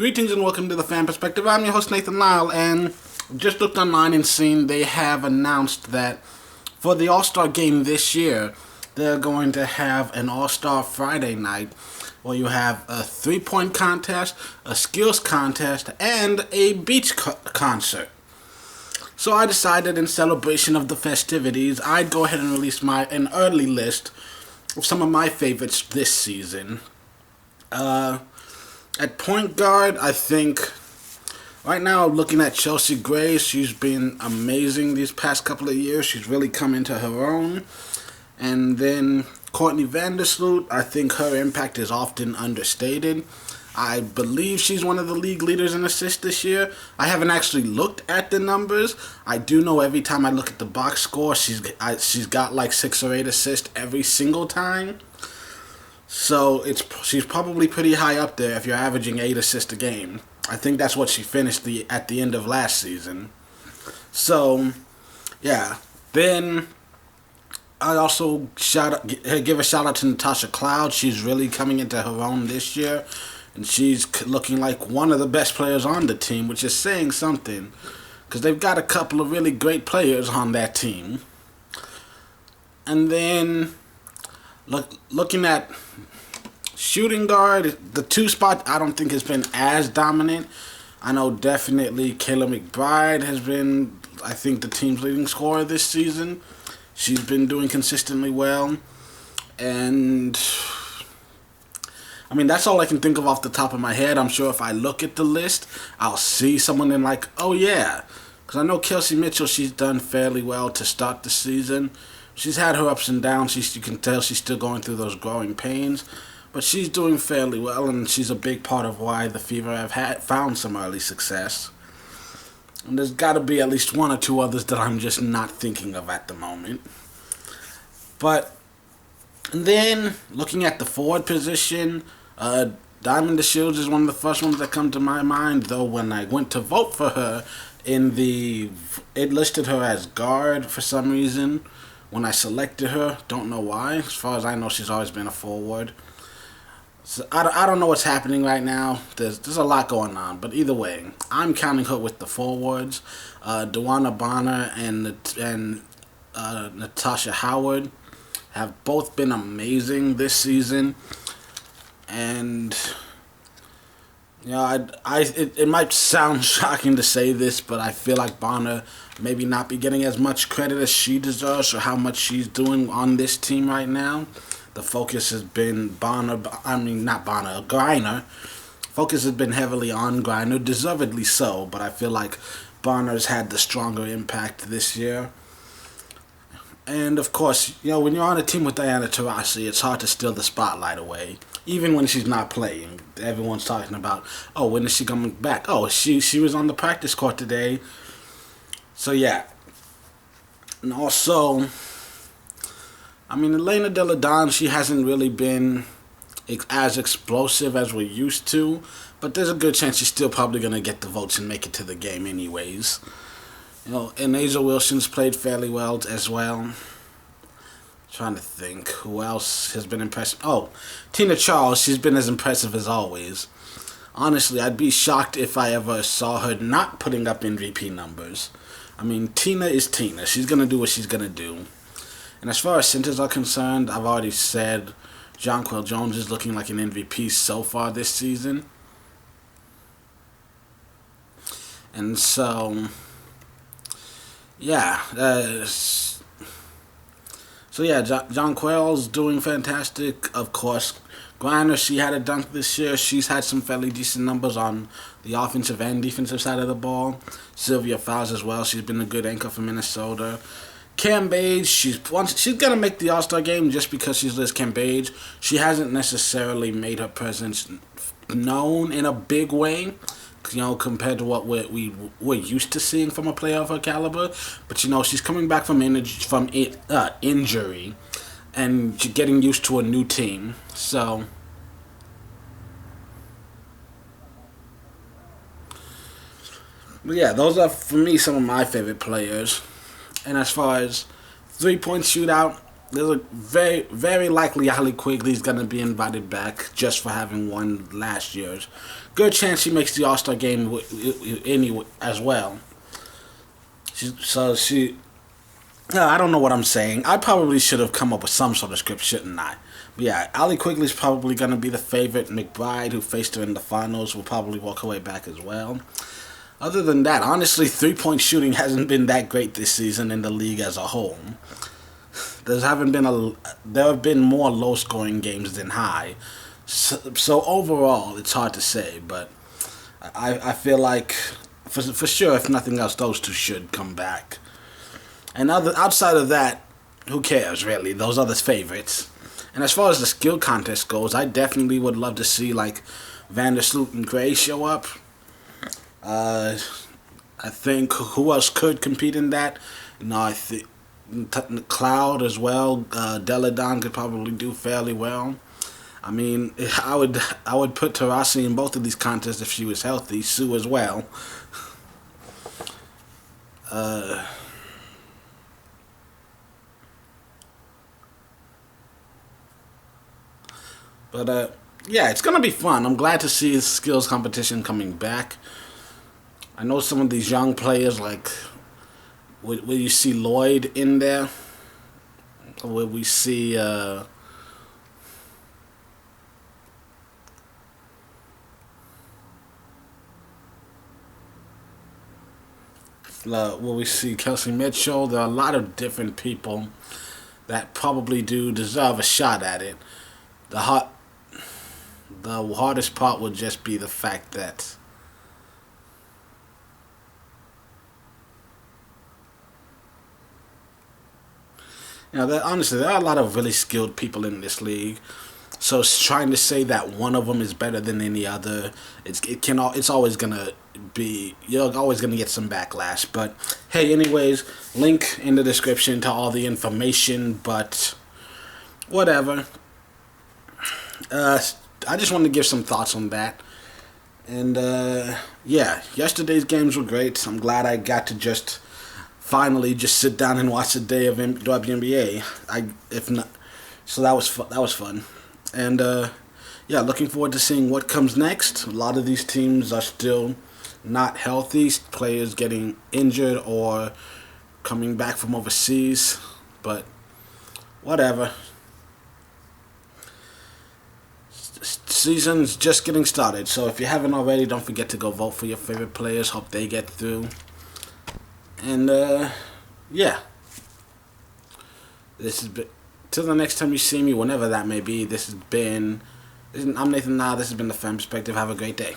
Greetings and welcome to the Fan Perspective. I'm your host Nathan Lyle, and just looked online and seen they have announced that for the All Star game this year, they're going to have an All Star Friday night where you have a 3-point contest, a skills contest, and a beach concert. So I decided, in celebration of the festivities, I'd go ahead and release an early list of some of my favorites this season. At point guard, I think right now looking at Chelsea Gray, she's been amazing these past couple of years. She's really come into her own. And then Courtney Vandersloot, I think her impact is often understated. I believe she's one of the league leaders in assists this year. I haven't actually looked at the numbers. I do know every time I look at the box score, she's got like 6 or 8 assists every single time. So she's probably pretty high up there if you're averaging 8 assists a game. I think that's what she finished at the end of last season. So, yeah. Then I also give a shout out to Natasha Cloud. She's really coming into her own this year, and she's looking like one of the best players on the team, which is saying something, because they've got a couple of really great players on that team. And then looking at shooting guard, the 2 spot I don't think has been as dominant. I know definitely Kayla McBride has been, I think, the team's leading scorer this season. She's been doing consistently well. And I mean, that's all I can think of off the top of my head. I'm sure if I look at the list, I'll see someone and like, oh yeah. Because I know Kelsey Mitchell, she's done fairly well to start the season. She's had her ups and downs. You can tell she's still going through those growing pains. But she's doing fairly well, and she's a big part of why the Fever have found some early success. And there's got to be at least 1 or 2 others that I'm just not thinking of at the moment. But then, looking at the forward position, Diamond DeShields is one of the first ones that come to my mind, though when I went to vote for her, it listed her as guard for some reason. When I selected her, don't know why. As far as I know, she's always been a forward. So I don't know what's happening right now. There's a lot going on, but either way, I'm counting her with the forwards. Dewana Bonner and Natasha Howard have both been amazing this season, and you know, it might sound shocking to say this, but I feel like Bonner maybe not be getting as much credit as she deserves for how much she's doing on this team right now. The focus has been Griner. Focus has been heavily on Griner, deservedly so, but I feel like Bonner's had the stronger impact this year. And of course, you know, when you're on a team with Diana Taurasi, it's hard to steal the spotlight away. Even when she's not playing, everyone's talking about, oh, when is she coming back? Oh, she was on the practice court today. So yeah. And also, I mean, Elena Delle Donne, she hasn't really been as explosive as we're used to, but there's a good chance she's still probably going to get the votes and make it to the game anyways. You know, and A'ja Wilson's played fairly well as well. Trying to think who else has been impressive. Oh, Tina Charles, she's been as impressive as always. Honestly, I'd be shocked if I ever saw her not putting up MVP numbers. I mean, Tina is Tina. She's going to do what she's going to do. And as far as centers are concerned, I've already said Jonquel Jones is looking like an MVP so far this season. And so, yeah. Jonquel's doing fantastic. Of course, Griner, she had a dunk this year. She's had some fairly decent numbers on the offensive and defensive side of the ball. Sylvia Fowles as well. She's been a good anchor for Minnesota. Cambage, she's going to make the All-Star game just because she's Liz Cambage. She hasn't necessarily made her presence known in a big way, you know, compared to what we're used to seeing from a player of her caliber. But, you know, she's coming back from injury and getting used to a new team. So, but yeah, those are, for me, some of my favorite players. And as far as 3-point shootout, there's a very likely Allie Quigley's gonna be invited back just for having won last year's. Good chance she makes the All Star game anyway as well. She. I don't know what I'm saying. I probably should have come up with some sort of script, shouldn't I? But yeah, Allie Quigley's probably gonna be the favorite. McBride, who faced her in the finals, will probably walk away back as well. Other than that, honestly, 3-point shooting hasn't been that great this season in the league as a whole. There have been more low-scoring games than high. So overall, it's hard to say, but I feel like for sure, if nothing else, those two should come back. And outside of that, who cares really? Those are the favorites. And as far as the skill contest goes, I definitely would love to see like Vandersloot and Gray show up. I think who else could compete in that? I think Cloud as well. Deladon could probably do fairly well. I mean, I would put Taurasi in both of these contests if she was healthy. Sue as well. But yeah, it's gonna be fun. I'm glad to see the skills competition coming back. I know some of these young players, like, will you see Lloyd in there? Will we see, will we see Kelsey Mitchell? There are a lot of different people that probably do deserve a shot at it. The hardest part would just be the fact that honestly, there are a lot of really skilled people in this league. So trying to say that one of them is better than any other, it's always gonna be, you're always gonna get some backlash. But hey, anyways, link in the description to all the information. But whatever. I just wanted to give some thoughts on that. And yeah, yesterday's games were great. I'm glad I got to just finally just sit down and watch a day of WNBA. So that was fun. And yeah, looking forward to seeing what comes next. A lot of these teams are still not healthy. Players getting injured or coming back from overseas. But whatever. Season's just getting started, so if you haven't already, don't forget to go vote for your favorite players. Hope they get through. And yeah, this has been, till the next time you see me, whenever that may be. I'm Nathan. This has been the Fan Perspective. Have a great day.